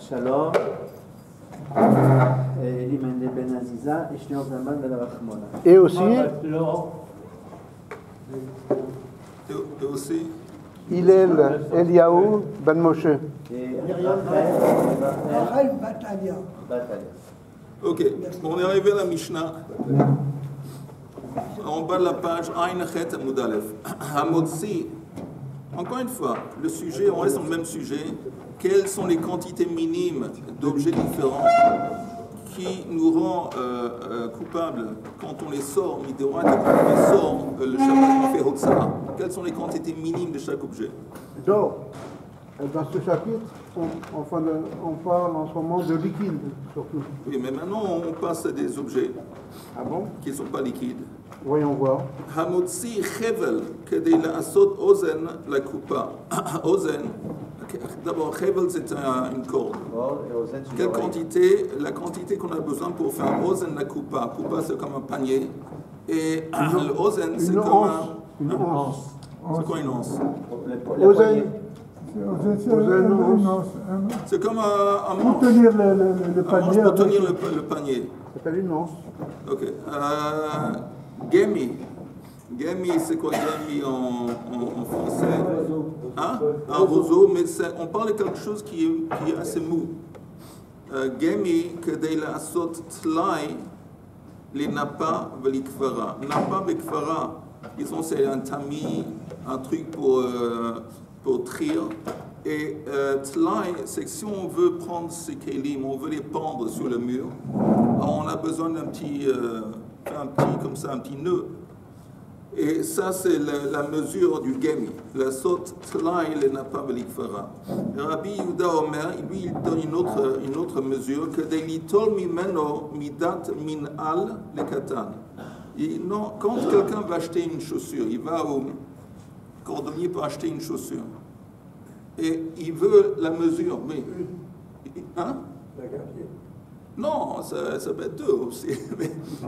השלום, אלי מנדה בן עזיזה, שניאור זלמן בן הרחמונה. Et aussi, Hillel Eliaou Ben Moshe. Rachel Batalia. Ok, on est arrivé à la Mishnah. En bas de la page, Aïn Chet Amud Aleph. Hamotzi. Encore une fois, le sujet, on reste dans le même sujet. Quelles sont les quantités minimes d'objets différents qui nous rend coupables quand on les sort, Midorat, et quand on les sort, le Shabbat, on fait Hotzara. Quelles sont les quantités minimes de chaque objet? Donc, dans ce chapitre, on parle en ce moment de liquide, surtout. Oui, mais maintenant, on passe à des objets qui ne sont pas liquides. Voyons voir. Hamotzi Chevel, kedei la'asot ozen la coupa. Ozen, d'abord, Chevel, c'est une corde. Quelle quantité? La quantité qu'on a besoin pour faire ozen la coupa. Coupa, c'est comme un panier. Et le ozen, c'est comme une anse. C'est quoi une anse? Ozen. C'est comme un manche. Pour tenir le panier. Pour tenir le panier. Ça s'appelle une anse. Ok. Gemi. Gemi, c'est quoi Gemi en français? Hein? Un roseau, mais on parle de quelque chose qui est assez mou. Gemi, kedei la'asot tlai, les napa velikfara. Napa velikfara, disons c'est un tamis, un truc pour trire. Et tlai, c'est que si on veut prendre ces kelim, on veut les pendre sur le mur, alors on a besoin d'un petit comme ça, un petit nœud. Et ça, c'est la mesure du gemi. La saute tlai, le napa velikfara. Rabbi Yehuda Omer, lui, il donne une autre mesure que de litol mimeno midat min al le katan. Non, quand quelqu'un va acheter une chaussure, il va au cordonnier pour acheter une chaussure. Et il veut la mesure, mais... Hein? Non, ça peut être deux aussi.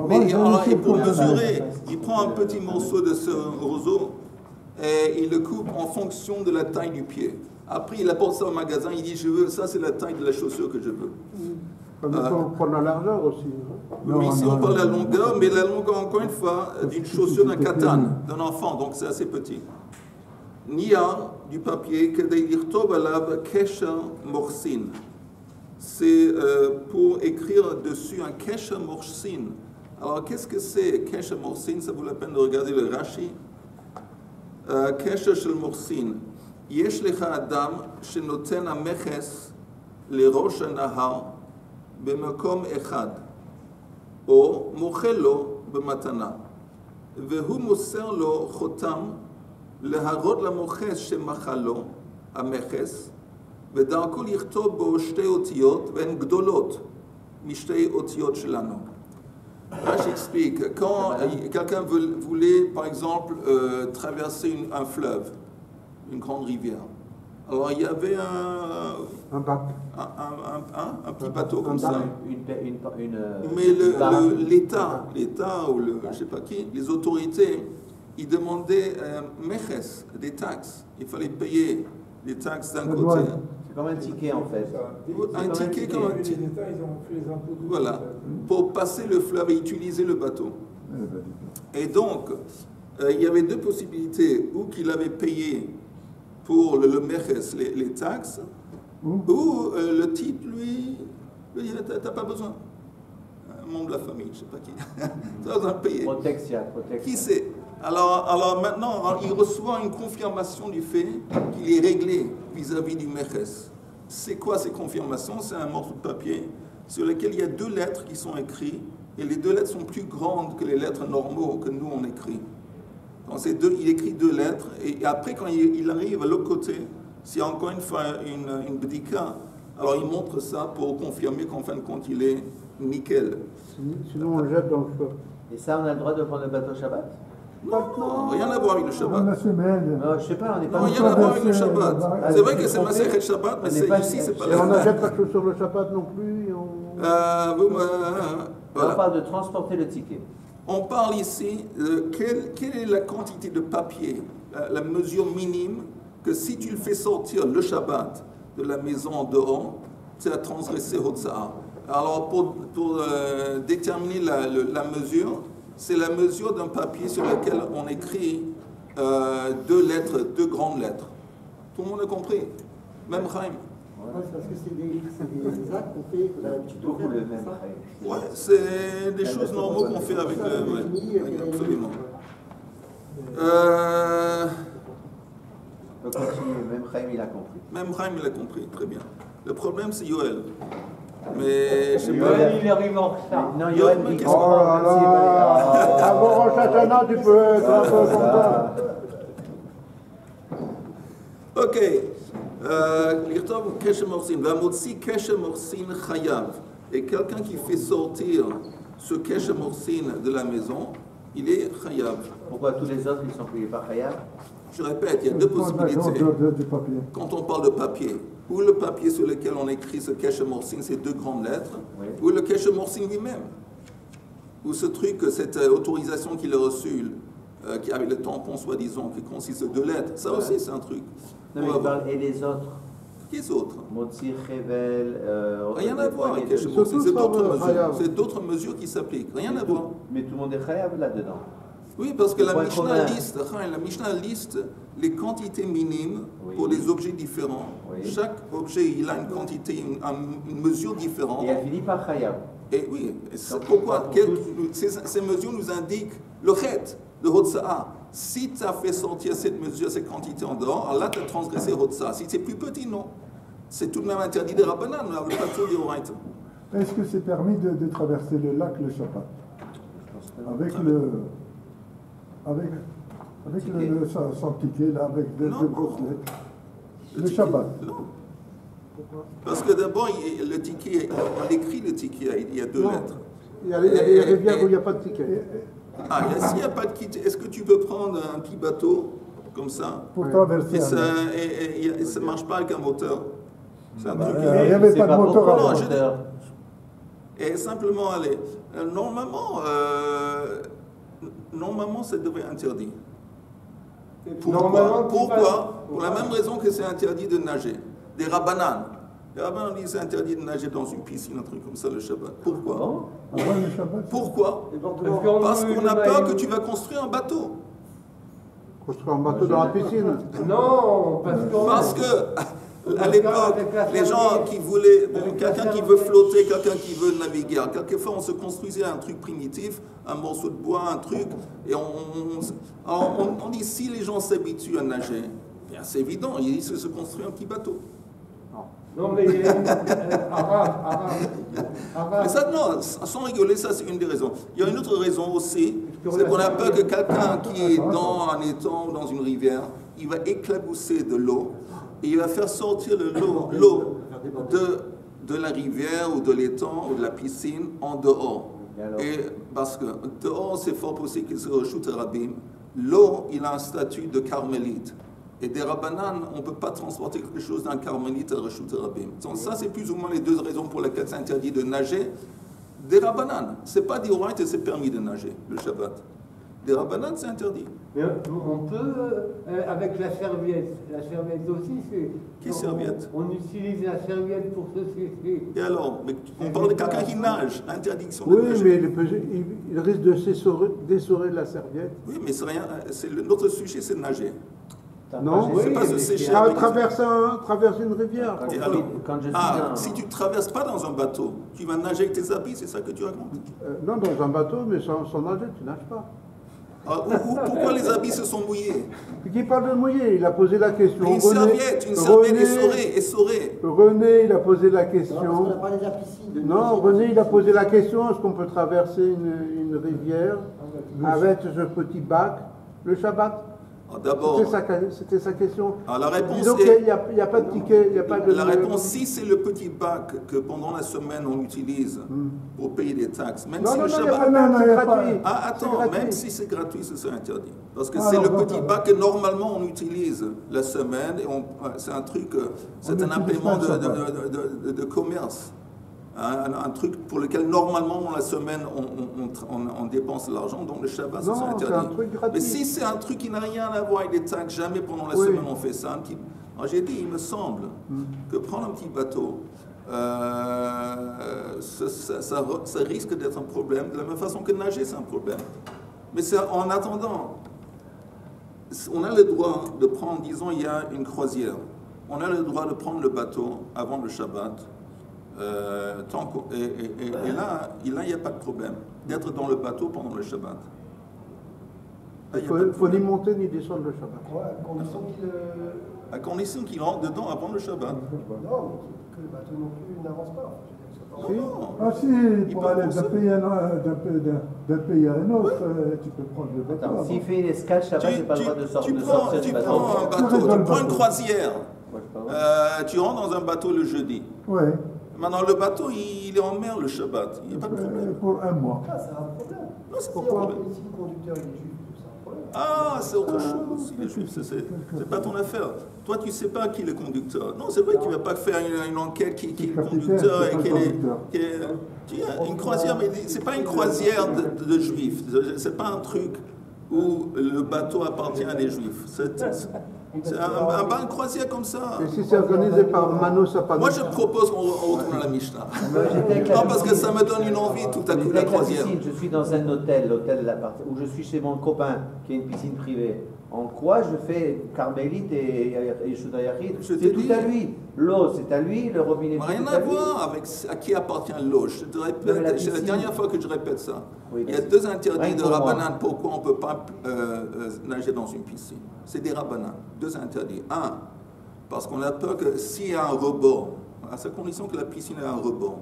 Mais alors, pour mesurer, il prend un petit morceau de ce roseau et il le coupe en fonction de la taille du pied. Après, il apporte ça au magasin, il dit, ça c'est la taille de la chaussure que je veux. On prend la largeur aussi. Oui, ici on parle de la longueur, mais la longueur, encore une fois, d'une chaussure d'un katan, d'un enfant, donc c'est assez petit. Nia, du papier, kedei lirtov alav kesher morsin. C'est pour écrire dessus un kesher morsin. Alors, qu'est-ce que c'est kesher morsin? Ça vaut la peine de regarder le Rashi. Kesher shel morsin. Yesh lecha adam shenoten hameches lerosh hanahar b'makom echad o mochel lo b'matana vehu moser lo chotam להראות למוכס שמחל לו, המכס, ודרכו לכתוב בו שתי אותיות, והן גדולות משתי אותיות שלנו. Là, j'explique. Quand quelqu'un voulait, par exemple, traverser un fleuve, une grande rivière, alors il y avait un petit bateau comme ça. Mais l'État ou je ne sais pas qui, les autorités, ils demandaient meches, des taxes. Il fallait payer des taxes d'un côté. C'est comme un ticket en fait. Un ticket comme un ticket. Voilà, pour passer le fleuve et utiliser le bateau. Et donc, il y avait deux possibilités. Ou qu'il avait payé pour le meches, les taxes, ou le type, lui, t'as pas besoin. Un membre de la famille, je ne sais pas qui. Tu as besoin de payer. Protection. Qui c'est? Alors maintenant, il reçoit une confirmation du fait qu'il est réglé vis-à-vis du meches. C'est quoi ces confirmations? C'est un morceau de papier sur lequel il y a deux lettres qui sont écrites, et les deux lettres sont plus grandes que les lettres normaux que nous on écrit. Donc il écrit deux lettres, et après quand il arrive à l'autre côté, s'il y a encore une fois une bdika, alors il montre ça pour confirmer qu'en fin de compte il est nickel. Sinon on le jette dans le feu. Et ça, on a le droit de prendre le bateau Shabbat? Non, rien à voir avec le Shabbat. La semaine. Non, je sais pas, on n'est pas... Non, rien à voir avec le Shabbat. C'est vrai que c'est Masechet Shabbat, mais ici, c'est pas Et on la... n'achète pas de chaussures le Shabbat non plus. Voilà. On parle de transporter le ticket. On parle ici de quelle est la quantité de papier, la mesure minime, que si tu le fais sortir le Shabbat de la maison dehors, c'est à transgresser Hotza'a. Alors, pour déterminer la mesure, c'est la mesure d'un papier sur lequel on écrit 2 lettres, 2 grandes lettres. Tout le monde a compris? Même Chaim. Ouais, c'est parce que c'est des actes qu'on fait d'habitude. Beaucoup le même. Ouais, c'est des choses normales qu'on fait avec le... Ouais, absolument. Donc, même Chaim, il a compris. Même Chaim, il a compris, très bien. Le problème, c'est Yoel. Mais je sais pas... Yoel, il arrive en retard. Non, Yoel, il qu'est-ce comprend. Oh là là, avant Rosh Hashanah, tu peux être un peu content. Ok. L'irtov Keshem Orsin, Vamotsi Keshem Orsin Chayav. Et quelqu'un qui fait sortir ce Keshem Orsin de la maison, il est Chayav. Pourquoi tous les autres, ils sont payés par Chayav? Je répète, il y a 2 possibilités. Du papier. Quand on parle de papier, ou le papier sur lequel on écrit ce Keshem Orsin, ces 2 grandes lettres, Oui. ou le Keshem Orsin lui-même, ou ce truc, cette autorisation qu'il a reçue, qui avait le tampon soi-disant, qui consiste de 2 lettres, ça aussi c'est un truc. Non, mais il parle, et les autres? Qui est autres? Motzi, Chevel... Rien à voir avec Keshem Surtout Orsin, c'est par d'autres mesures. Chayav. C'est d'autres mesures qui s'appliquent, rien à voir. Mais tout le monde est Chayav là-dedans. Oui, parce que la Point Mishnah commun. liste les quantités minimes Oui. pour les objets différents. Oui. Chaque objet, il a une quantité, une mesure différente. Et elle finit par Chayav. Et oui, et c'est Donc, pourquoi pour ces mesures nous indiquent le chet de Hotza'a. Si tu as fait sortir cette mesure, cette quantité en dehors, alors là tu as transgressé Hotza'a. Si c'est plus petit, non. C'est tout de même interdit des Rabbanan, on ne pas tout dire right. Est-ce que c'est permis de traverser le lac le Shabbat? Avec son ticket, là, avec des Non. grosses lettres. Le ticket, Shabbat. Non. Parce que d'abord, le ticket, on écrit le ticket, il y a 2 lettres. Il y a des rivières où il n'y a pas de ticket. Ah, s'il n'y a pas de ticket, est-ce que tu peux prendre un petit bateau comme ça Pour traverser. et ça ne marche pas avec un moteur? C'est un truc. il n'y avait C'est pas de moteur pourquoi avant. le moteur. Et simplement aller. Normalement, ça devrait être interdit. Normalement, Pourquoi? Pour la même raison que c'est interdit de nager. Des Rabbanan. Les Rabbanan disent que c'est interdit de nager dans une piscine, un truc comme ça le Shabbat. Pourquoi? Bon. Avant le Shabbat. Pourquoi? Parce Parce qu'on a peur que tu vas construire un bateau. Construire un bateau dans la piscine. Non, Parce que, à l'époque, les gens qui voulaient, quelqu'un qui veut flotter, quelqu'un qui veut naviguer, quelquefois on se construisait un truc primitif, un morceau de bois, un truc, et on dit si les gens s'habituent à nager, bien c'est évident, ils se construisent un petit bateau. Non, mais arabe. Mais ça, non, sans rigoler, ça c'est une des raisons. Il y a une autre raison aussi, c'est qu'on a peur que quelqu'un qui est dans un étang ou dans une rivière, il va éclabousser de l'eau, et il va faire sortir l'eau de la rivière ou de l'étang ou de la piscine en dehors. Et parce que dehors, c'est fort possible qu'il se rechoute à Rabbim. L'eau, il a un statut de carmélite. Et des Rabbanan, on ne peut pas transporter quelque chose d'un carmélite à Reshut Rabbim. Donc ça, c'est plus ou moins les 2 raisons pour lesquelles c'est interdit de nager. Des Rabbanan, ce n'est pas dit right et c'est permis de nager le Shabbat. Des Rabbanan, c'est interdit. Mais on peut, avec la serviette aussi, c'est... Quelle serviette? On utilise la serviette pour se sécher. Et alors, mais on parle de quelqu'un qui nage, interdiction de Oui, nager. mais il risque de d'essorer la serviette. Oui, mais c'est rien, notre sujet, c'est de nager. Non, C'est pas se sécher. traverser une rivière. Et alors, Quand je suis si tu ne traverses pas dans un bateau, tu vas nager avec tes habits, c'est ça que tu racontes? Non, dans un bateau, mais sans nager, tu nages pas. Pourquoi les habits se sont mouillés? Qui parle de mouiller? Il a posé la question. Une serviette essorée. René, il a posé la Non, parce qu'on question. a parlé de la piscine. Non, René, il a posé la question, est-ce qu'on peut traverser une rivière avec ce petit bac le Shabbat? D'abord, C'était sa question. la réponse Disons est... qu'il n'y a pas de ticket, il n'y a pas de... La réponse, si c'est le petit bac que pendant la semaine on utilise pour payer des taxes, même si Non, le il n'y a pas Shabbat... de bac, c'est il y a pas- gratuit. Ah, attends, C'est gratuit. même si c'est gratuit, ce serait interdit. Parce que Ah, c'est le alors, petit d'accord. bac que normalement on utilise la semaine, et c'est un truc, c'est un n'utilise implément pas le de commerce. Un truc pour lequel normalement la semaine on dépense l'argent, donc le Shabbat Non, c'est c'est interdit. un truc gratuit. Mais si c'est un truc qui n'a rien à voir avec des taxes, jamais pendant la Oui. semaine on fait ça. Alors j'ai dit, il me semble que prendre un petit bateau ça risque d'être un problème, de la même façon que nager, c'est un problème. Mais en attendant, on a le droit de prendre, disons, il y a une croisière. On a le droit de prendre le bateau avant le Shabbat. Et là, il n'y a pas de problème d'être dans le bateau pendant le Shabbat. Il ne faut ni monter ni descendre le Shabbat. Ouais, à condition qu'il À condition qu'il rentre dedans avant le Shabbat. non, que le bateau non plus n'avance pas. Non, non. Ah si, pour aller d'un pays à un autre, tu peux prendre le bateau. Attends, avant. s'il fait une escale, Shabbat, j'ai pas le droit de sortir du prends un bateau. bateau, tu prends une croisière. Moi, j'ai pas le droit. Tu rentres dans un bateau le jeudi. Ouais, Maintenant, le bateau, il est en mer le Shabbat. Il n'y a pas de problème. pour un mois. Ah, c'est un problème. Non, c'est pas un Si problème. si le conducteur il est juif, c'est un problème. Ah, c'est autre chose. Il est juif, c'est pas ton affaire. Toi, tu sais pas qui est le conducteur. Non, c'est vrai que tu vas pas faire une enquête qui est le conducteur et qui est une croisière, mais c'est pas une croisière de juifs. C'est pas un truc où le bateau appartient à des juifs. C'est un bain de croisière comme ça. Et si c'est organisé par Mano Sapano? Moi, je propose qu'on retourne à la Mishnah. Moi, j'étais avec la Non, parce que piscine. ça me donne une envie tout à coup, J'étais la avec la croisière. piscine. Je suis dans un hôtel, l'hôtel de l'appart, où je suis chez mon copain qui a une piscine privée. En quoi je fais carmélite et Shudayachid? Je t'ai C'est tout dit. à lui. L'eau, c'est à lui, le robinet, Rien c'est à à lui. voir avec à qui appartient l'eau. Je te Non, mais répète, la c'est la piscine. dernière fois que je répète ça. Oui, Il y a vas-y. deux interdits Rien de pour moi. Rabbanan pourquoi on ne peut pas nager dans une piscine. C'est des Rabbanan. Deux interdits. Un, parce qu'on a peur que s'il y a un rebord, à sa condition que la piscine ait un rebord,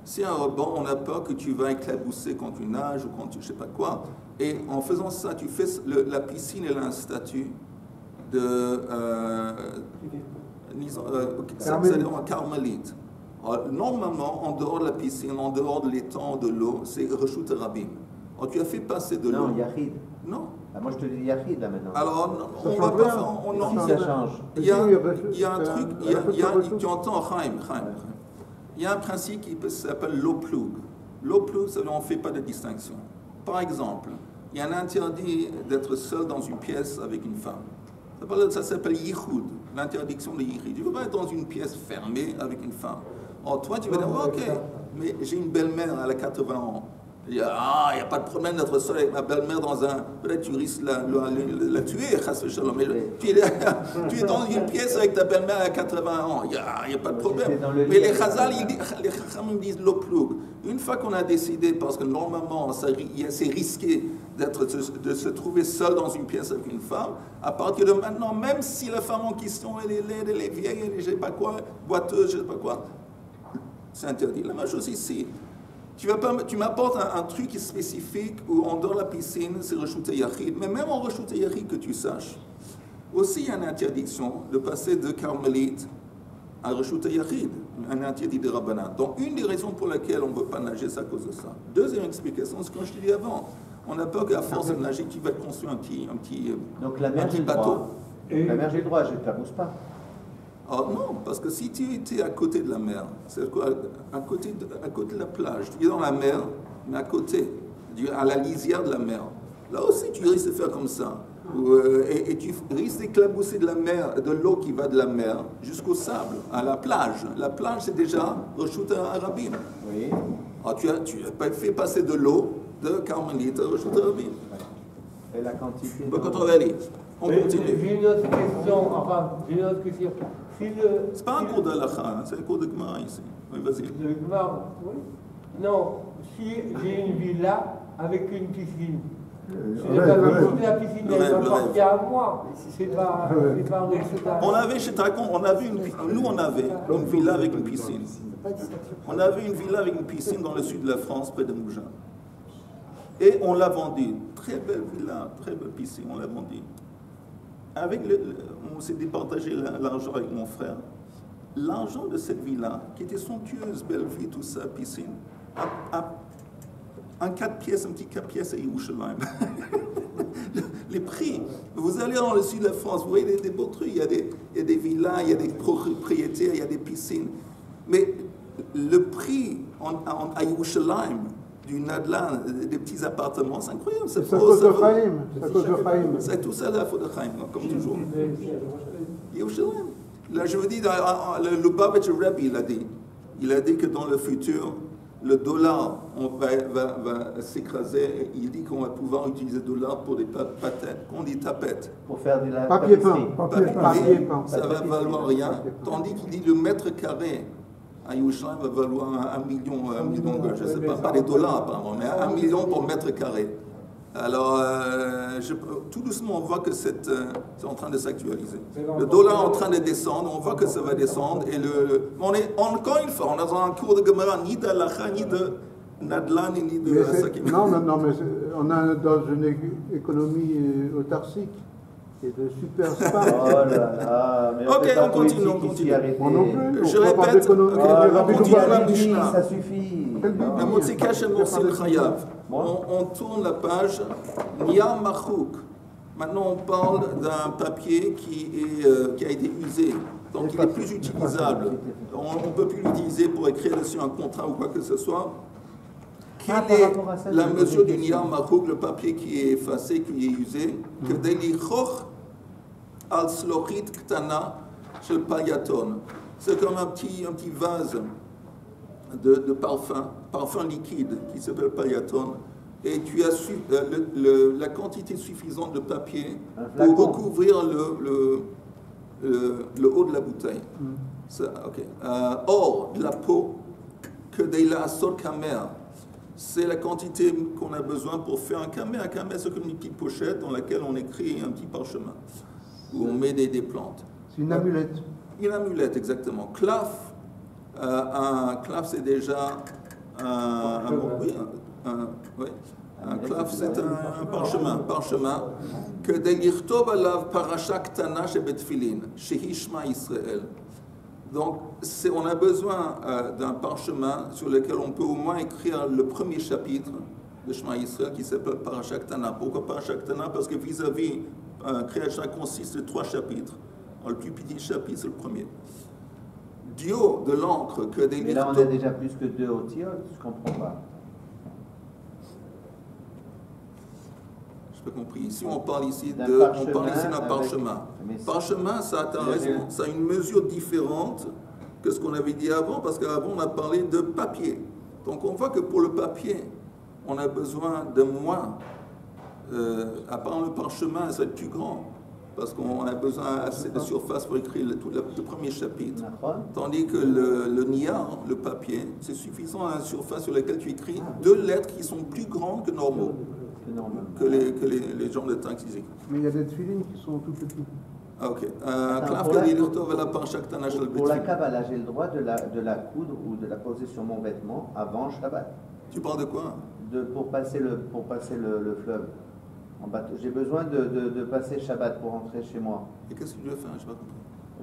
s'il y a un rebord, on a peur que tu vas éclabousser quand tu nages ou quand tu ne sais pas quoi. Et en faisant ça, tu fais la piscine, elle a un statut de en carmélite. Alors, normalement, en dehors de la piscine, en dehors de l'étang, de l'eau, c'est Reshut Rabim. Alors, tu as fait passer de l'eau. Non, Yachid. Non. Ah, moi, je te dis Yachid, là, maintenant. Alors, Ça on change va pas rien. faire. Si ça change. Il y a un truc, tu entends, Chaim. Il y a un principe qui s'appelle l'eau-ploug. L'eau-ploug, ça veut dire on ne fait pas de distinction. Par exemple, il y a un interdit d'être seul dans une pièce avec une femme. Ça s'appelle yichud, l'interdiction de yichud. Tu ne peux pas être dans une pièce fermée avec une femme. Alors toi, tu vas dire, ok, mais j'ai une belle-mère, elle a 80 ans. Il n'y a pas de problème d'être seul avec ma belle-mère dans un... Peut-être tu risques la tuer, mais tu es dans une pièce avec ta belle-mère à 80 ans, il n'y a pas de problème. Mais les Chazal, les Chachamim disent l'oploug. Une fois qu'on a décidé, parce que normalement c'est risqué de se trouver seul dans une pièce avec une femme, à partir de maintenant, même si la femme en question, elle est laide, elle est vieille, elle est je sais pas quoi, boiteuse, je sais pas quoi, c'est interdit. La même chose ici. Tu m'apportes un truc spécifique où en dehors de la piscine, c'est Reshut Yachid. Mais même en Reshut Yachid, que tu saches, aussi il y a une interdiction de passer de carmélite à Reshut Yachid, un interdit de Rabbanan. Donc une des raisons pour lesquelles on ne peut pas nager, c'est à cause de ça. Deuxième explication, c'est ce que je te dis avant. On a peur qu'à force de nager, tu vas te construire un petit Donc la mer, j'ai le bateau. droit. La mer, j'ai le droit, je ne t'abuse pas. Oh non, parce que si tu étais à côté de la mer, c'est quoi, à côté de la plage, tu es dans la mer, mais à côté, à la lisière de la mer. Là aussi, tu risques de faire comme ça. Et tu risques d'éclabousser de la mer, de l'eau qui va de la mer jusqu'au sable, à la plage. La plage, c'est déjà Reshut Rabim. Oui. Alors, tu as fait passer de l'eau de carmélite à Reshut Rabim. Et la quantité. On continue. J'ai une autre question, j'ai une autre question. C'est pas un cours d'Alacha, hein, c'est un cours de Gemara ici. Oui, vas-y. Le Gemara, oui. Non, si j'ai une villa avec une piscine, la piscine elle m'appartient à moi. C'est pas un résultat. On avait chez Tacon, on avait une villa avec une piscine. On avait une villa avec une piscine dans le sud de la France, près de Mougins. Et on l'a vendue. Très belle villa, très belle piscine, on l'a vendue. On s'est départagé l'argent avec mon frère. L'argent de cette villa, qui était somptueuse, belle vie, tout ça, piscine, un 4 pièces, un petit 4 pièces à Yerushalayim. Les prix, vous allez dans le sud de la France, vous voyez des beaux trucs, il y a des villas, il y a des propriétaires, il y a des piscines. Mais le prix à Yerushalayim, du Nadlan, des petits appartements, c'est incroyable. C'est à cause de Chaim. C'est à cause de Chaim. C'est tout ça la faute de Chaim, comme toujours. Yerushalayim. Là, je vous dis, le Lubavitcher Rebbe, il a dit, il a dit que dans le futur, le dollar va s'écraser. Il dit qu'on va pouvoir utiliser le dollar pour des patates, qu'on dit tapettes. Pour faire de la Papier peint. tapisserie. Papier peint. Ça va valoir rien. Tandis qu'il dit le mètre carré à Yerushalayim va valoir 1 million, je ne sais pas les dollars apparemment, mais 1 million pour mètre carré. Alors, tout doucement, on voit que c'est en train de s'actualiser. Le dollar est en train de descendre, on voit que ça va descendre. Et encore une fois, on est dans un cours de Gemara, ni d'Alacha, ni de Nadlan, ni de Sakim. Non, mais on est dans une économie autarcique et de super spa. Oh là là, mais Ok, fait pas on continue, politique on ici, continue. arrêtez. Moi non plus. Je on parle répète, d'économie. on continue la Mishnah. Ça suffit. La Motzika Shem Morsil Chayav. On tourne la page. Niar Machouk. Maintenant, on parle d'un papier qui a été usé. Donc, il n'est plus utilisable. On ne peut plus l'utiliser pour écrire dessus un contrat ou quoi que ce soit. Quelle est la mesure du Niar Machouk, le papier qui est effacé, qui est usé? Que Delichoch al Slochit Ktana shel Payaton. C'est comme un petit vase de parfum liquide qui s'appelle Payaton, et tu as la quantité suffisante de papier pour recouvrir le haut de la bouteille. Or, la peau, que Deila Asor Kamer, c'est la quantité qu'on a besoin pour faire un kamer. Un kamer, c'est comme une petite pochette dans laquelle on écrit un petit parchemin, où on met des plantes. C'est une amulette. Une amulette, exactement. Claf, un claf, c'est déjà un claf, c'est un parchemin, que d'Elirtov alav parasha ktana shebetfilin, shehishma Israël. Donc, on a besoin d'un parchemin sur lequel on peut au moins écrire le premier chapitre de Shema Israël qui s'appelle Parasha Ktana. Pourquoi Parasha Ktana? Parce que vis-à-vis, Kriyat consiste de 3 chapitres. Le plus petit chapitre, c'est le premier. Dio de l'encre que des Mais là, on a déjà plus que 2 au tir, je ne comprends pas. Je n'ai pas compris. Ici, on parle ici d'un parchemin. Avec... Parchemin, ça a raison. Ça a une mesure différente que ce qu'on avait dit avant, parce qu'avant, on a parlé de papier. Donc, on voit que pour le papier, on a besoin de moins. À part le parchemin, ça va être plus grand, parce qu'on a besoin assez de surface pour écrire tout le premier chapitre. Tandis que le niar, le papier, c'est suffisant à la surface sur laquelle tu écris 2 lettres qui sont plus grandes que normaux. Que les gens de taxi écrivent. Mais il y a des tefilines qui sont tout petits. Ah, ok. Pour la Kabbalah, j'ai le droit de la coudre ou de la poser sur mon vêtement avant Shabbat. Tu parles de quoi? Pour passer le fleuve. En bateau. J'ai besoin de passer Shabbat pour rentrer chez moi. Et qu'est-ce que tu veux faire? Je n'ai pas compris.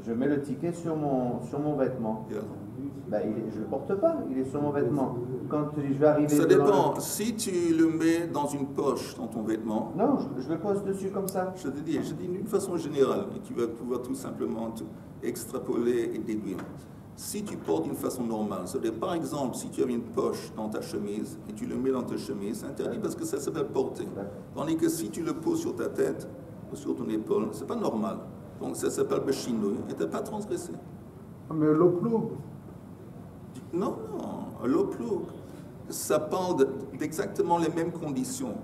Je mets le ticket sur mon vêtement. Je ne le porte pas, il est sur mon vêtement. Quand je vais arriver... Ça dépend. Si tu le mets dans une poche dans ton vêtement... Non, je le pose dessus comme ça. Je dis d'une façon générale, et tu vas pouvoir tout simplement extrapoler et déduire. Si tu portes d'une façon normale, c'est-à-dire par exemple, si tu avais une poche dans ta chemise et tu le mets dans ta chemise, c'est interdit parce que ça s'appelle porter. Tandis que si tu le poses sur ta tête ou sur ton épaule, c'est pas normal. Donc ça s'appelle Beshinouï et tu n'as pas transgressé. Mais l'oploug. Non, l'oploug, ça parle d'exactement les mêmes conditions,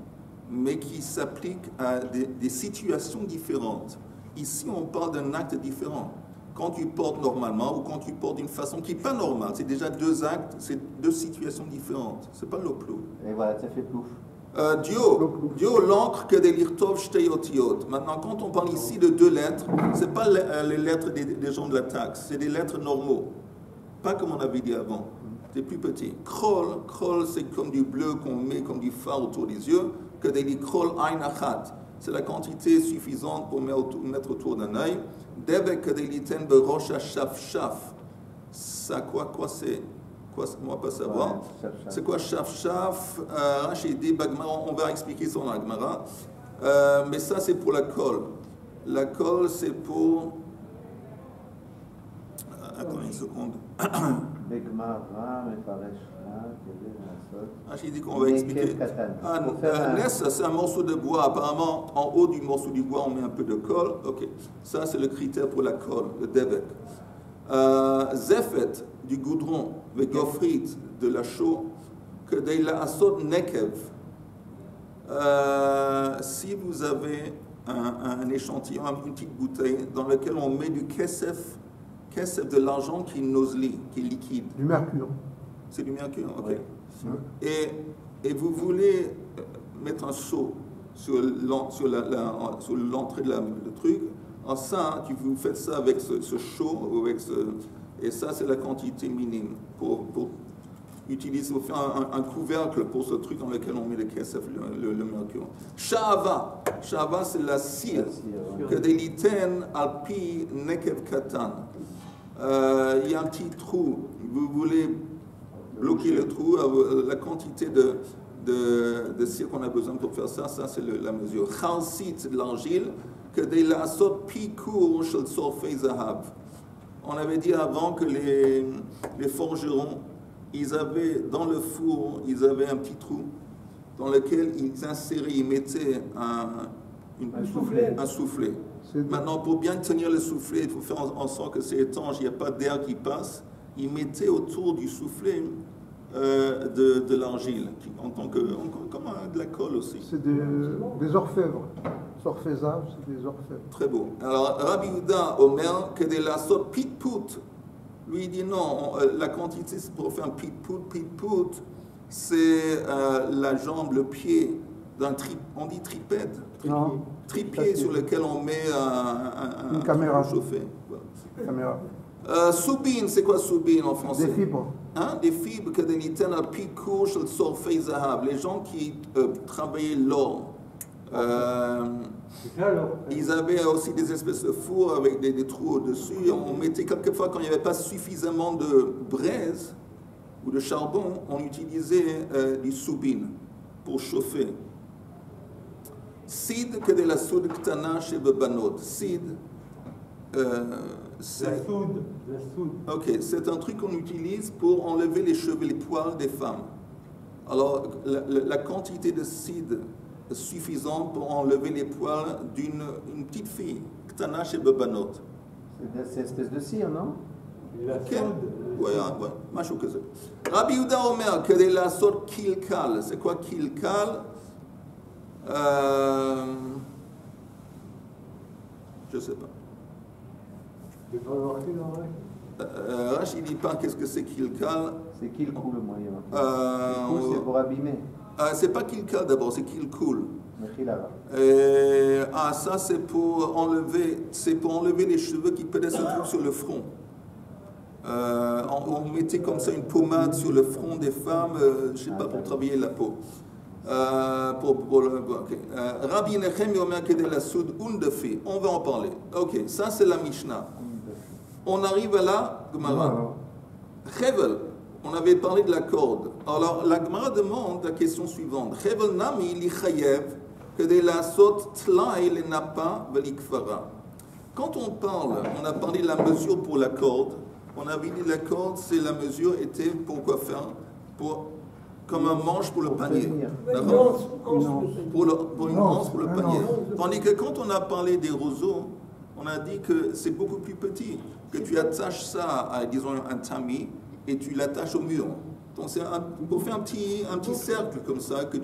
mais qui s'appliquent à des situations différentes. Ici, on parle d'un acte différent. Quand tu portes normalement ou quand tu portes d'une façon qui n'est pas normale, c'est déjà 2 actes, c'est 2 situations différentes. C'est pas l'oploug. Et voilà, ça fait plouf. Dio, l'encre que des lirtov shteyotiot. Maintenant, quand on parle ici de 2 lettres, ce n'est pas les lettres des gens de la taxe, c'est des lettres normaux. Pas comme on avait dit avant, c'est plus petit. Krol, c'est comme du bleu qu'on met comme du phare autour des yeux, que des krol aynachat. C'est la quantité suffisante pour mettre autour d'un œil. Devek que des liten de rocha shaf. Ça quoi c'est? Moi pas savoir. C'est quoi shaf? Rachidi Bagmara, on va expliquer ça dans la Gemara. Mais ça c'est pour la colle. La colle c'est pour... Attends une seconde. J'ai dit qu'on va expliquer. Ness, c'est un morceau de bois. Apparemment, en haut du morceau du bois, on met un peu de colle. Ok, ça c'est le critère pour la colle, le devek. Zefet, du goudron, le gofrit, de la chaux, que des la'asot nekev. Si vous avez un échantillon, une petite bouteille dans laquelle on met du kesef de l'argent qui est nosli, qui est liquide. Du mercure. C'est du mercure, ok. Oui. Et vous voulez mettre un seau sur l'entrée de le truc. En ça, vous faites ça avec ce chaud, et ça c'est la quantité minime pour utiliser, pour faire un couvercle pour ce truc dans lequel on met le kesef, le mercure. Sha'ava c'est la cire, que des liten alpi nekev katan. Il y a un petit trou, vous voulez bloquer le trou, la quantité de cire qu'on a besoin pour faire ça, c'est la mesure. Chalsit, c'est de l'argile, que des lasot picour shel sorfei zahav. On avait dit avant que les forgerons, ils avaient dans le four, ils avaient un petit trou dans lequel ils inséraient, ils mettaient un soufflet. Maintenant, pour bien tenir le soufflet, il faut faire en sorte que c'est étanche, il n'y a pas d'air qui passe. Ils mettaient autour du soufflet de l'argile, en tant que comme de la colle aussi. C'est des orfèvres. Sorfaisables, c'est des orfèvres. Très beau. Alors, Rabbi Yehuda Omer, que de la sorte pit-pout, lui il dit non, la quantité c'est pour faire un pit-pout, c'est la jambe, le pied d'un on dit tripède. Tripied sur lequel on met une caméra chauffée. Caméra. Soubine, c'est quoi soubine en français? Des fibres. Hein? Des fibres que des liten al picour shel sorfei zahav. Les gens qui travaillaient l'or. Ils avaient aussi des espèces de fours avec des trous au-dessus. On mettait quelquefois, quand il n'y avait pas suffisamment de braise ou de charbon, on utilisait du soubine pour chauffer. Sid, que de la soude ktana chez Bebanot. Sid, c'est... La soude. Ok, c'est un truc qu'on utilise pour enlever les cheveux, les poils des femmes. Alors, la quantité de sid suffisante pour enlever les poils d'une petite fille, ktana chez Bebanot. C'est une espèce de cire, non? La Ok. soude. Ouais, machin que c'est. Rabbi Yehuda Omer, que de la sorte kilkal. C'est quoi kilkal? Je sais pas. C'est pas marqué dans le Rach, il dit pas qu'est-ce que c'est kilkal. C'est qu'il coule, moi, il y a marqué. C'est pour abîmer. C'est pas kilkal d'abord, c'est kilkul. Mais Ça c'est pour enlever les cheveux qui peut-être se trouvent sur le front. On mettait comme ça une pommade sur le front des femmes, je sais pas, pour travailler la peau. Rabbi Nechem Yomer que de la soude undefi. On va en parler. Ok, ça c'est la Mishnah. On arrive à la Gemara. Chevel, on avait parlé de la corde. Alors la Gemara demande la question suivante. Chevel nami li chayev que de la sot tlai le napa velikfara. Quand on a parlé de la mesure pour la corde. On avait dit la corde, c'est la mesure était pour quoi faire? Comme un manche pour le panier. Pour une anse pour le panier. Tandis que quand on a parlé des roseaux, on a dit que c'est beaucoup plus petit, que tu attaches ça à, disons, un tamis et tu l'attaches au mur. Donc c'est pour faire un petit cercle comme ça, que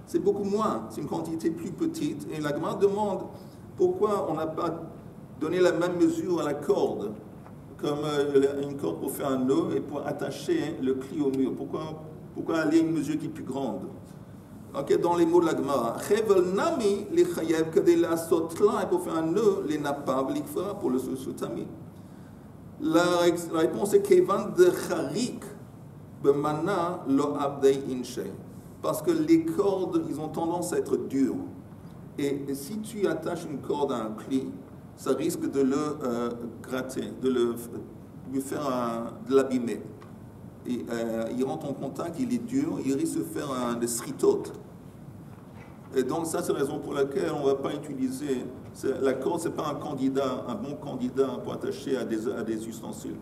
c'est beaucoup moins, c'est une quantité plus petite. Et la Gemara demande pourquoi on n'a pas donné la même mesure à la corde, comme une corde pour faire un nœud et pour attacher le clé au mur. Pourquoi aller à une mesure qui est plus grande? Okay, dans les mots de la Gemara, Chevel nami les chayev que de la sotla pour faire un nœud les napav l'ikfara pour le sotami. La réponse est kevan de charik bemana lo abdei inche. Parce que les cordes, ils ont tendance à être dures. Et si tu attaches une corde à un clé, ça risque de le gratter, de l'abîmer. Et, il rentre en contact, il est dur, il risque de faire des sritotes. Et donc ça c'est la raison pour laquelle on ne va pas utiliser, la corde c'est pas un bon candidat pour attacher à des ustensiles.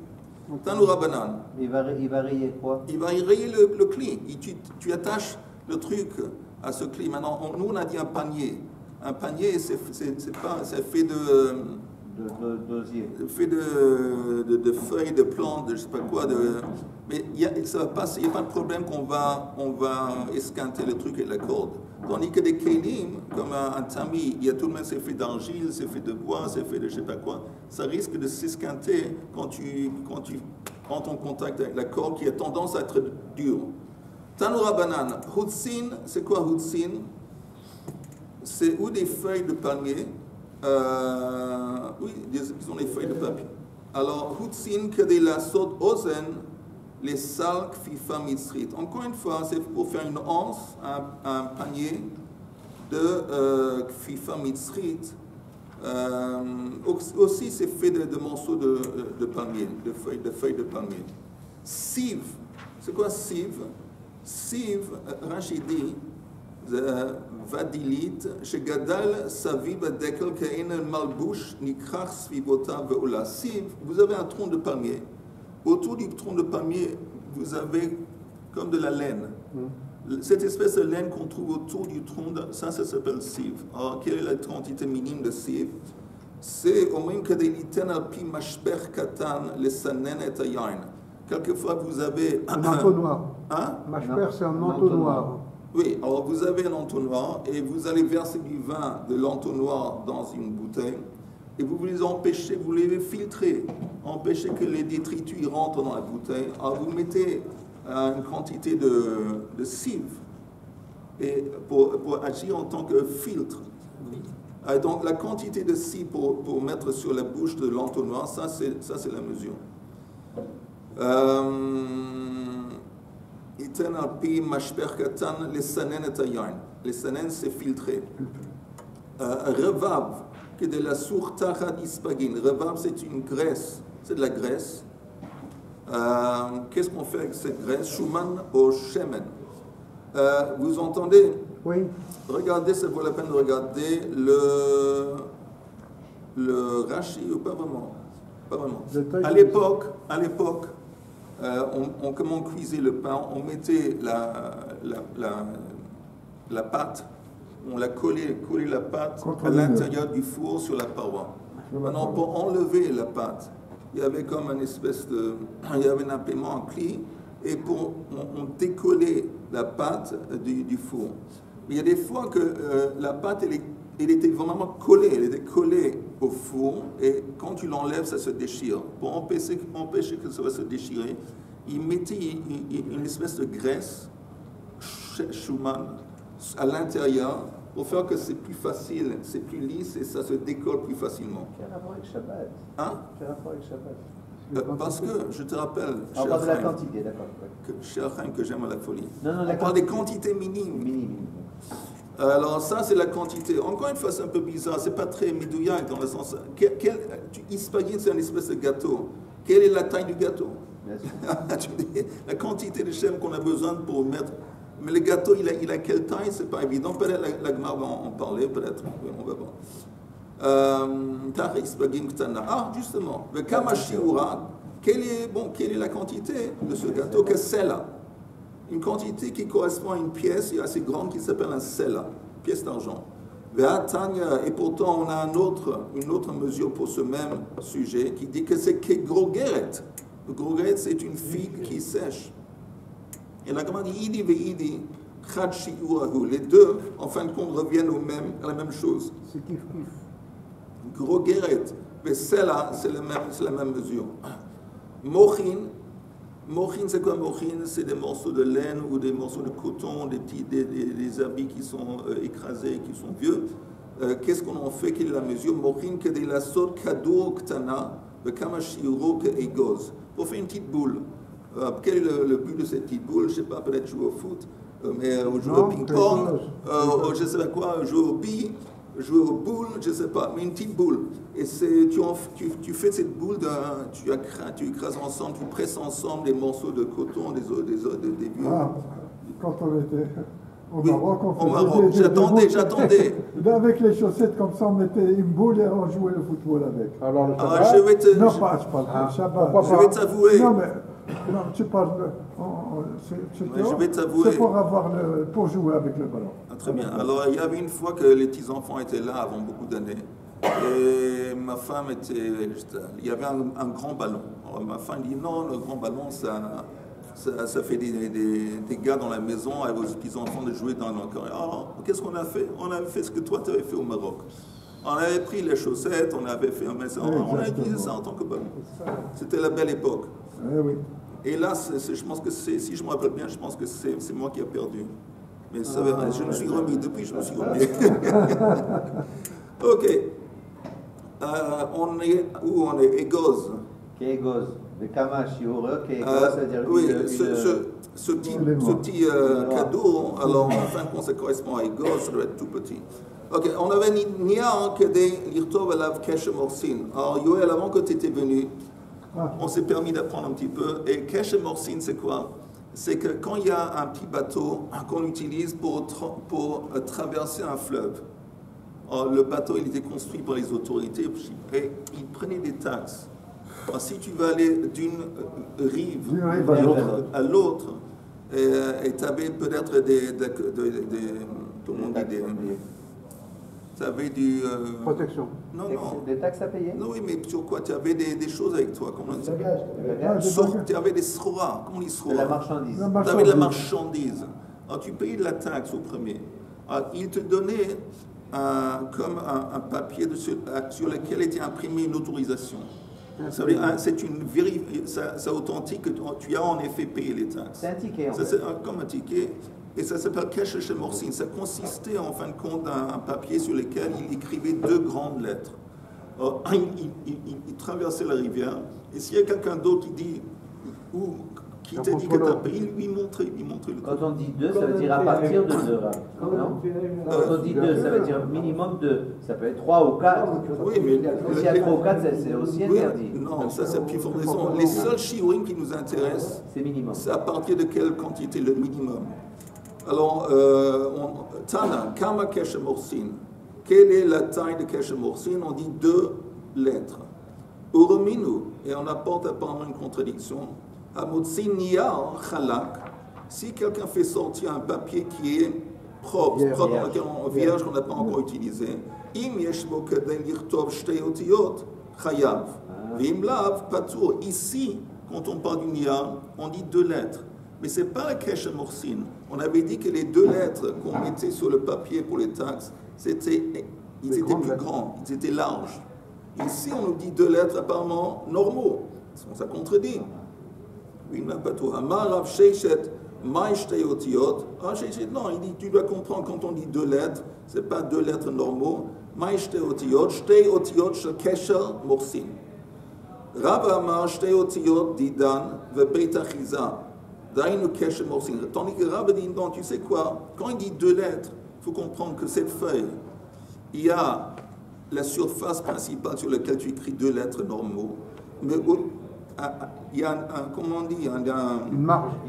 Tanoura banane. Il va rayer quoi? Il va rayer le clé. Tu attaches le truc à ce clé. Maintenant, nous on a dit un panier. Un panier c'est fait d'osier. Fait de feuilles, de plantes, de je sais pas quoi. Mais ça va passer, il n'y a pas de problème qu'on va esquinter le truc et la corde. Tandis que des kélim, comme un tamis, il y a tout le monde, c'est fait d'argile, c'est fait de bois, c'est fait de je sais pas quoi. Ça risque de s'esquinter quand tu entres en contact avec la corde qui a tendance à être dure. Tanoura banane. Hutsin, c'est quoi Hutsin? C'est ou des feuilles de palmier. Oui, ils ont des feuilles de papier. Alors, Hutsin, que de la sorte ozen, les salk fifa mitzrit. Encore une fois, c'est pour faire une anse, un panier de fifa mitzrit. Aussi, c'est fait de morceaux de palmier, de feuilles de palmier. Siv, c'est quoi siv? Siv, Rachidi, vadilit, shegadal saviv adekel kain malbouch nikrach svivota veola. Siv, vous avez un tronc de palmier. Autour du tronc de palmier, vous avez comme de la laine. Cette espèce de laine qu'on trouve autour du tronc, ça s'appelle siv. Alors, quelle est la quantité minime de siv? C'est au moins que des liten alpi mashber katan le sanen et ayin. Quelquefois, vous avez un entonnoir. Hein? Mashber, c'est un entonnoir. Oui, alors vous avez un entonnoir et vous allez verser du vin de l'entonnoir dans une bouteille. Et vous les empêchez, vous les filtrez, empêchez que les détritus rentrent dans la bouteille. Alors vous mettez une quantité de sieve et pour agir en tant que filtre. Et donc la quantité de sieve pour mettre sur la bouche de l'entonnoir, ça c'est la mesure. Iten alpi mashper katan les sanen et ayin. Les sanen c'est filtré. Revav. Que de la sourtara ispagine. Revav, c'est une graisse, c'est de la graisse. Qu'est-ce qu'on fait avec cette graisse? Shuman au shemen. Vous entendez? Oui. Regardez, ça vaut la peine de regarder le Rashi, ou pas vraiment? Pas vraiment. À l'époque, comment on cuisait le pain, on mettait la pâte. On l'a collé la pâte à l'intérieur du four sur la paroi. Maintenant, pour enlever la pâte, il y avait comme une espèce il y avait un implément, un clé, et on décollait la pâte du four. Mais il y a des fois que la pâte, elle était vraiment collée, elle était collée au four, et quand tu l'enlèves, ça se déchire. Pour empêcher que ça va se déchirer, ils mettaient une espèce de graisse, shuman, à l'intérieur, pour faire que c'est plus facile, c'est plus lisse et ça se décolle plus facilement. Quel rapport avec Shabbat? Hein? Quel rapport avec Shabbat? Parce que, je te rappelle, on parle de la quantité, d'accord. que j'aime à la folie. Non, on parle des quantités minimes. Alors ça, c'est la quantité. Encore une fois, c'est un peu bizarre, c'est pas très midouillac dans le sens... Ispagine, c'est une espèce de gâteau. Quelle est la taille du gâteau? La quantité de chèvres qu'on a besoin pour mettre... Mais le gâteau, il a quelle taille? C'est pas évident. Peut-être la Gemara va en parler, peut-être. Oui, on va voir. Justement. Le Kamashiura, quelle est la quantité de ce gâteau? Que sela. Une quantité qui correspond à une pièce assez grande qui s'appelle un sela, pièce d'argent. Et pourtant, on a une autre mesure pour ce même sujet qui dit que c'est que grogeret. Le grogeret, c'est une figue qui sèche. Et la commande dit Idi ve'idi, Khadshi Urahu. Les deux, en fin de compte, reviennent à la même chose. C'est kiff. Grogeret. Mais celle-là, c'est la même mesure. Mochin, c'est quoi mochin? C'est des morceaux de laine ou des morceaux de coton, des habits qui sont écrasés, qui sont vieux. Qu'est-ce qu'on en fait? Quelle est la mesure? Mochin, que de la sorte kadour ktana, le kamashiro ke egoz. Pour faire une petite boule. Quel est le but de cette petite boule? Je ne sais pas, peut-être jouer au foot, mais jouer au ping-pong, je ne sais pas quoi, jouer au billes, jouer aux boules, je ne sais pas, mais une petite boule. Et tu fais cette boule, tu écrases ensemble, tu presses ensemble des morceaux de coton, des vieux. Quand on était au Maroc, au Maroc, j'attendais. Avec les chaussettes comme ça, on mettait une boule et on jouait le football avec. Alors le Shabbat, je vais te... Non, je parle pas de Shabbat. Je vais t'avouer... Non, tu parles de... je vais t'avouer... C'est pour jouer avec le ballon. Très bien. Alors, il y avait une fois que les petits-enfants étaient là, avant beaucoup d'années. Et ma femme il y avait un grand ballon. Alors ma femme dit non, le grand ballon, ça fait des dégâts dans la maison avec vos petits enfants de jouer dans le corridor. Alors, qu'est-ce qu'on a fait? On avait fait ce que toi tu avais fait au Maroc. On avait pris les chaussettes, on avait fait un message, on a utilisé ça en tant que ballon. C'était la belle époque. Oui. Et là, je pense que si je me rappelle bien, je pense que c'est moi qui ai perdu. Mais ça, je me suis remis. Depuis, je me suis remis. Ok. On est où? On est Égoz. Kégoz. De Kamachiure, Kégoz, c'est-à-dire oui, ce petit cadeau, alors en fin de compte, ça correspond à Égoz, ça doit être tout petit. Ok, on avait Nia que des Lirtov Alav Keshem Orsin. Alors, Yoel, avant que tu étais venu, on s'est permis d'apprendre un petit peu. Et Keshem Orsin, c'est quoi? C'est que quand il y a un petit bateau qu'on utilise pour traverser un fleuve, alors, le bateau il était construit par les autorités et ils prenaient des taxes. Alors, si tu vas aller d'une rive à l'autre, et tu avais peut-être comment on dit, tu avais du... Protection. Non. Des taxes à payer? Non, oui, mais sur quoi? Tu avais des choses avec toi. Comment on dit? Tu avais des sroras. Comment on dit sroras? De la marchandise. Tu avais de la marchandise. Alors, tu payais de la taxe au premier. Alors, ils te donnaient comme un papier sur lequel était imprimée une autorisation. Ça authentique que tu as en effet payé les taxes. C'est un ticket, en fait. C'est comme un ticket. Et ça s'appelle Keshem Orsin. Ça consistait en fin de compte d'un papier sur lequel il écrivait 2 grandes lettres. Alors, il traversait la rivière. Et s'il y a quelqu'un d'autre qui te dit que tu as payé, il montrait le Quand on dit 2, ça veut dire à partir de 2. Non? Quand on dit 2, ça veut dire minimum 2. Ça peut être 3 ou 4. Oui, mais s'il y a 3 ou 4, c'est aussi interdit. Non, ça c'est plus fort raison. Les seuls shiurim qui nous intéressent, c'est minimum. C'est à partir de quelle quantité, le minimum. Alors, Tana, Kama Keshem Orsin. Quelle est la taille de Keshem Orsin? On dit 2 lettres. Urominu, et on apporte apparemment une contradiction. Amotsin Niyar Chalak. Si quelqu'un fait sortir un papier qui est propre, vierge qu'on n'a pas encore utilisé, Im Yeshbo Kadei Lirtov Shtei Otiyot Chayav. Vim Lav Patur. Ici, quand on parle du Niyar, on dit 2 lettres. Mais ce n'est pas la Keshem Orsin. On avait dit que les 2 lettres qu'on mettait sur le papier pour les taxes, ils étaient plus grands, ils étaient larges. Ici, on nous dit 2 lettres apparemment normaux. Ça contredit. Non, il dit, tu dois comprendre, quand on dit 2 lettres, ce n'est pas 2 lettres normaux. Shtei otiyot shel kesher morsin. Rav amar shtei otiyot didan vebeit achiza. Tandis que Rabbi dit, non, tu sais quoi, quand il dit 2 lettres, il faut comprendre que cette feuille, il y a la surface principale sur laquelle tu écris 2 lettres normaux, mais il y a comment on dit,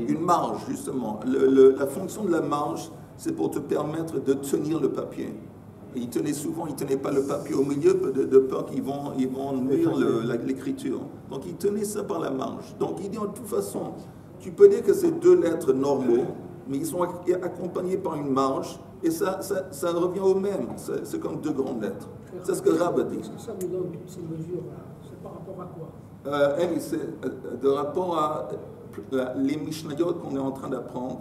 une marge, justement. La fonction de la marge, c'est pour te permettre de tenir le papier. Et il tenait pas le papier au milieu de peur qu'ils vont nuire l'écriture. Donc il tenait ça par la marge. Donc il dit, de toute façon, tu peux dire que c'est 2 lettres normaux, mais ils sont accompagnés par une marge, et ça revient au même. C'est comme 2 grandes lettres. C'est ce que Rab dit. Ça nous donne toutes ces mesures, c'est par rapport à quoi? C'est de rapport à les Mishnayot qu'on est en train d'apprendre.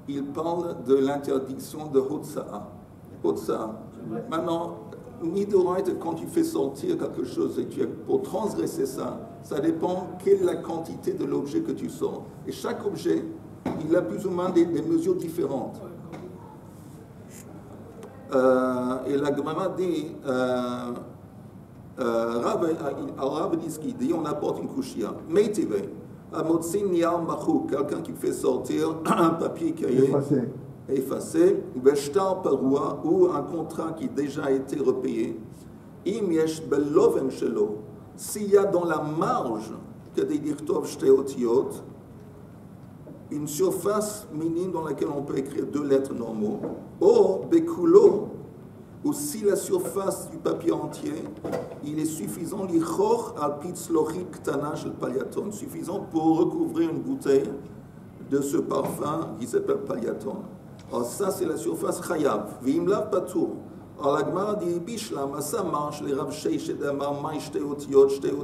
Ils parlent de l'interdiction de Hotsa'a. Maintenant, Midoraita, quand tu fais sortir quelque chose et pour transgresser ça, ça dépend quelle est la quantité de l'objet que tu sors. Et chaque objet, il a plus ou moins des mesures différentes. Et la Gemara dit, Rav dit ce qu'il dit, on apporte une kushia. Meitive, Amotsin Niyar Machou, quelqu'un qui fait sortir un papier cahier effacé, Veshtar Parua, ou un contrat qui a déjà été repayé. Im Yesh Beloven Shelo, s'il y a dans la marge que des Lirtov Shtei Otiyot, une surface minime dans laquelle on peut écrire 2 lettres normaux, ou Bekulo, ou si la surface du papier entier, il est suffisant, lichor al pitzlochit ktana shel paliaton, suffisant pour recouvrir une bouteille de ce parfum qui s'appelle paliaton. Alors ça, c'est la surface chayav. V'imlav patur. Alors la Gemara dit, Bishlam, ça marche, les Rav Sheish et Damar, Maï, Shte Otiot, Shel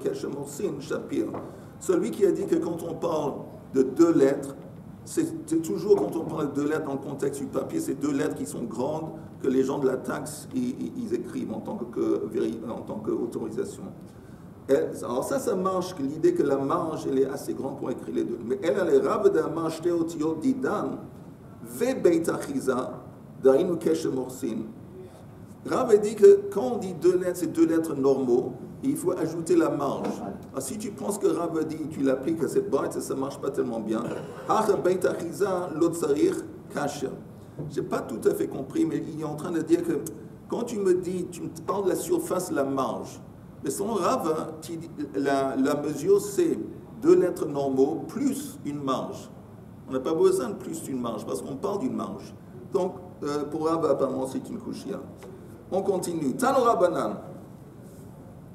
Keshem Orsin, Shapir. Celui qui a dit que quand on parle de 2 lettres, c'est toujours quand on parle de 2 lettres dans le contexte du papier, c'est 2 lettres qui sont grandes que les gens de la taxe ils écrivent en tant qu'autorisation. Alors ça marche, l'idée que la marge elle est assez grande pour écrire les 2. Mais elle a les Rav Damar, Shte Otiot, Didan, Ve Beit Achiza, Dainu Keshem Orsin. Rav dit que quand on dit 2 lettres, c'est 2 lettres normaux, il faut ajouter la marge. Alors, si tu penses que Rav dit, tu l'appliques à cette boîte, ça ne marche pas tellement bien. Je n'ai pas tout à fait compris, mais il est en train de dire que quand tu me dis, tu me parles de la surface, la marge. Mais selon Rav, la mesure c'est 2 lettres normaux plus une marge. On n'a pas besoin de plus d'une marge parce qu'on parle d'une marge. Donc, pour Rav, apparemment, c'est une kushia. On continue. Tanora Banan.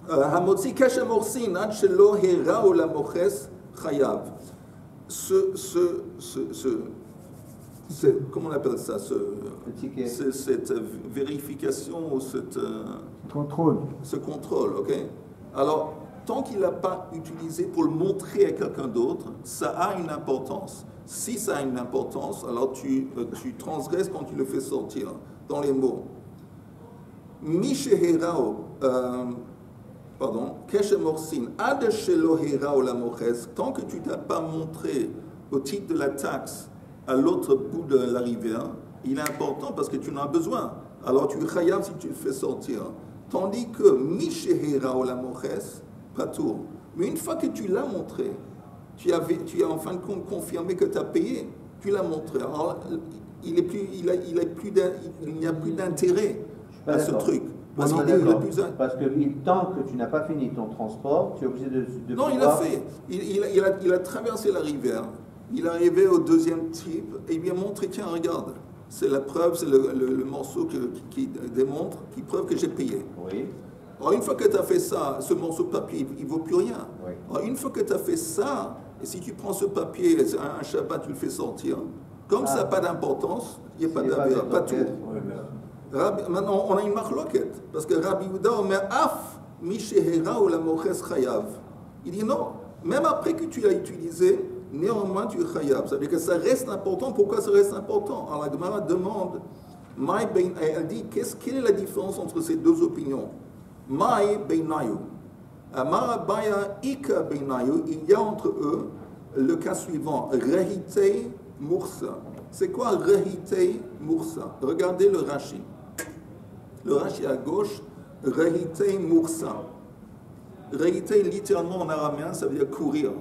Hamotzi Keshem Orsin, ad shelo herao la moches chayav. Comment on appelle ça? Cette vérification ou contrôle. Ce contrôle, ok? Alors, tant qu'il n'a pas utilisé pour le montrer à quelqu'un d'autre, ça a une importance. Si ça a une importance, alors tu transgresses quand tu le fais sortir dans les mots. Misheherao, Keshem Orsin, ad shelo herao la moches, tant que tu n'as pas montré au titre de la taxe à l'autre bout de la rivière, il est important parce que tu en as besoin. Alors tu es chayav si tu le fais sortir. Tandis que Misheherao la moches, pas tout. Mais une fois que tu l'as montré, tu as en fin de compte confirmé que tu as payé, tu l'as montré. Alors il n'y a plus d'intérêt à ce truc. Parce que tant que tu n'as pas fini ton transport, tu es obligé de non, il a fait. Il a traversé la rivière. Il est arrivé au 2e type et il lui a montré, tiens, regarde, c'est la preuve, c'est le morceau qui démontre, qui prouve que j'ai payé. Oui. Alors une fois que tu as fait ça, ce morceau de papier, il ne vaut plus rien. Oui. Alors une fois que tu as fait ça, et si tu prends ce papier, un Shabbat, tu le fais sortir, comme ça n'a pas d'importance, il n'y a pas d'affaire, pas tout. Maintenant, on a une marloquette, parce que Rabbi Yehuda omer af mishehera ou la moches chayav. Il dit non, même après que tu l'as utilisé, néanmoins tu es chayav. Ça veut dire que ça reste important. Pourquoi ça reste important? Alors la Gemara demande, elle dit, quelle est la différence entre ces 2 opinions? Mai beinayu. Amara baya ika beinayu, il y a entre eux le cas suivant, rehite mursa. C'est quoi rehite mursa? Regardez le Rashi. Le Rashi à gauche, rehite mursa. Rehite, littéralement en araméen, ça veut dire courir.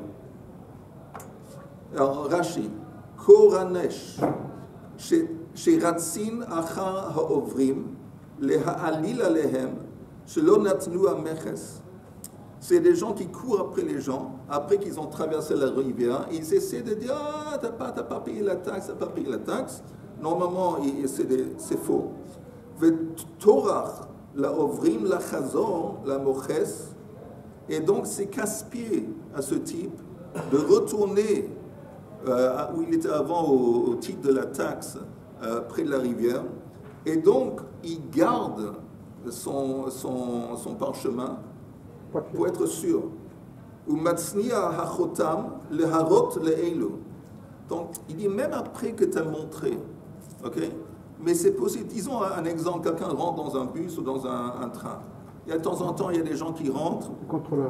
Alors, Rashi, Koranesh, Sheratzin achar ha'ovrim, leha'alil alehem, shelo natnu ha'meches. C'est des gens qui courent après les gens, après qu'ils ont traversé la rivière, et ils essaient de dire, ah, t'as pas payé la taxe, t'as pas payé la taxe. Normalement, c'est faux. Torah, la ovrim, la chazor, la moches, et donc c'est casse-pied à ce type de retourner où il était avant au titre de la taxe près de la rivière, et donc il garde son parchemin pour être sûr. Ou matznia hachotam le harot le eilu. Donc il dit même après que tu as montré, ok? Mais c'est possible. Disons un exemple, quelqu'un rentre dans un bus ou dans un train. Et de temps en temps, il y a des gens qui rentrent.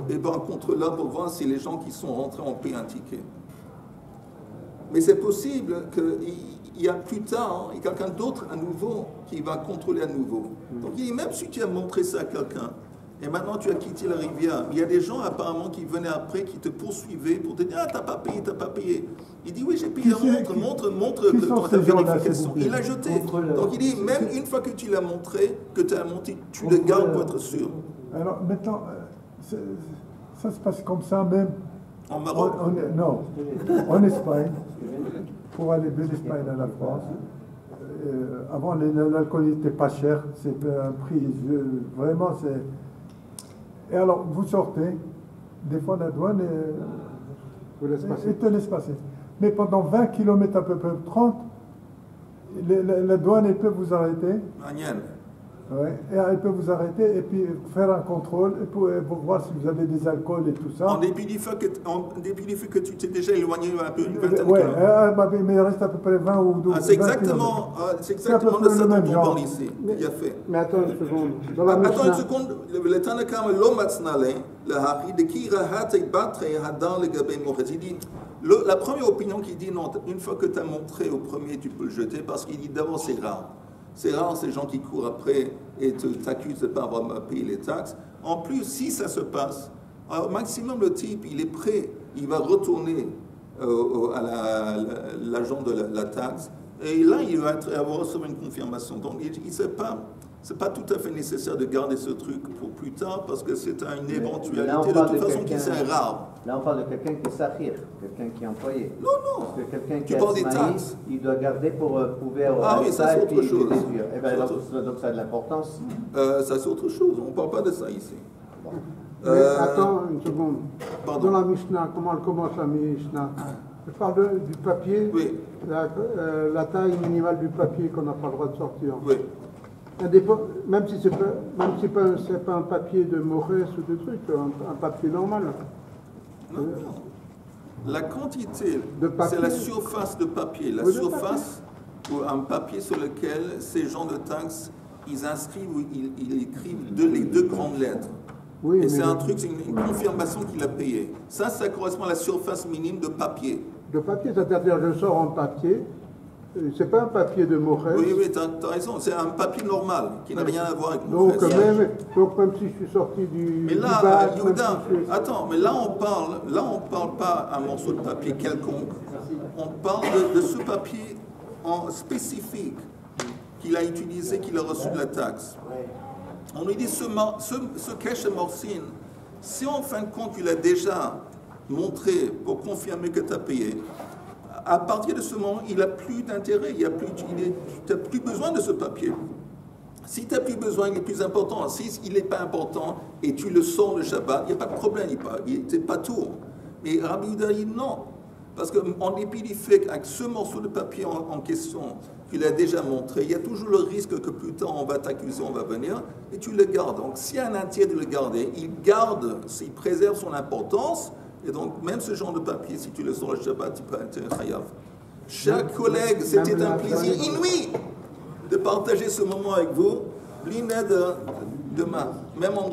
Et ben, un contrôleur pour voir si les gens qui sont rentrés ont payé un ticket. Mais c'est possible qu'il y a plus tard, il y a quelqu'un d'autre à nouveau qui va contrôler à nouveau. Donc il dit, même si tu as montré ça à quelqu'un, et maintenant tu as quitté la rivière, il y a des gens apparemment qui venaient après, qui te poursuivaient pour te dire, ah, t'as pas payé. Il dit, oui, j'ai payé la montre que dans ta vérification. Il l'a jeté. Donc il dit, même une fois que tu l'as montré, que tu as monté, tu le gardes pour être sûr. Alors maintenant, ça se passe comme ça même. En Maroc? Non, en Espagne, pour aller de l'Espagne à la France. Avant, l'alcool n'était pas cher, c'était un prix, vraiment, c'est... Et alors, vous sortez, des fois la douane te laisse passer. Mais pendant 20 km à peu près 30, la douane elle peut vous arrêter. Ouais. Et il peut vous arrêter et puis faire un contrôle et pour voir si vous avez des alcools et tout ça. En dépit du fait que tu t'es déjà éloigné un peu, une vingtaine de Ouais, kilomètres. mais il reste à peu près 20 ou 12 C'est exactement de ça dont on parle ici. Il a fait. Mais attends une seconde. Dans la Attends une Mishnah, seconde, le Tanakh lo matznale, le hari de qui rahate batre hadar le gabé mochès. Il dit, la première opinion qui dit non, une fois que tu as montré au premier, tu peux le jeter, parce qu'il dit d'abord c'est rare. C'est rare ces gens qui courent après et t'accusent de ne pas avoir payé les taxes. En plus, si ça se passe, au maximum le type, il est prêt, il va retourner à l'agent de la taxe, et là, il va avoir recevoir une confirmation. Donc, c'est pas tout à fait nécessaire de garder ce truc pour plus tard, parce que c'est une éventualité de toute façon qui c'est rare. Là, on parle de quelqu'un qui est sahir, quelqu'un qui est employé. Non, non. Parce que quelqu'un qui Tu parles des taxes. il doit garder pour prouver Ah oui, ça c'est autre chose. Eh ben, donc ça a de l'importance. Ça c'est autre chose. On ne parle pas de ça ici. mais attends une seconde. Pardon. Dans la Mishnah, comment elle commence la Mishnah? Je parle du papier, Oui. la taille minimale du papier qu'on n'a pas le droit de sortir. Oui. Même si c'est pas un papier de Maurice ou de truc, un papier normal. Non, non. La quantité, De papier. c'est la surface de papier. La Oui, de surface ou un papier sur lequel ces gens de taxes, ils inscrivent ou ils écrivent les deux grandes lettres. Oui, Et c'est mais un truc, c'est une confirmation qu'il a payé. Ça correspond à la surface minime de papier. de papier, c'est-à-dire je sors en papier, c'est pas un papier de Maurice. Oui, oui, tu as raison. C'est un papier normal qui n'a rien à voir avec mon Donc même si je suis sorti du Mais là, bac, Yehuda, même si attends, mais là on parle pas un morceau de papier quelconque. On parle de ce papier en spécifique qu'il a utilisé, qu'il a reçu de la taxe. On lui dit ce cash morcine, si en fin de compte tu l'as déjà montré pour confirmer que tu as payé, à partir de ce moment, il n'a plus d'intérêt, tu n'as plus besoin de ce papier. Si tu n'as plus besoin, il est plus important. Si il n'est pas important et tu le sors le Shabbat, il n'y a pas de problème, c'est pas tout. Mais Rabbi Yehuda dit non. Parce qu'en dépit du fait qu'avec ce morceau de papier en question, tu l'as déjà montré, il y a toujours le risque que plus tard on va t'accuser, on va venir, et tu le gardes. Donc s'il y a un intérêt de le garder, il préserve son importance, et donc même ce genre de papier, si tu le sors le Shabbat, tu peux être chayav. Chers collègues, c'était un plaisir inouï de partager ce moment avec vous. L'ined demain, même endroit.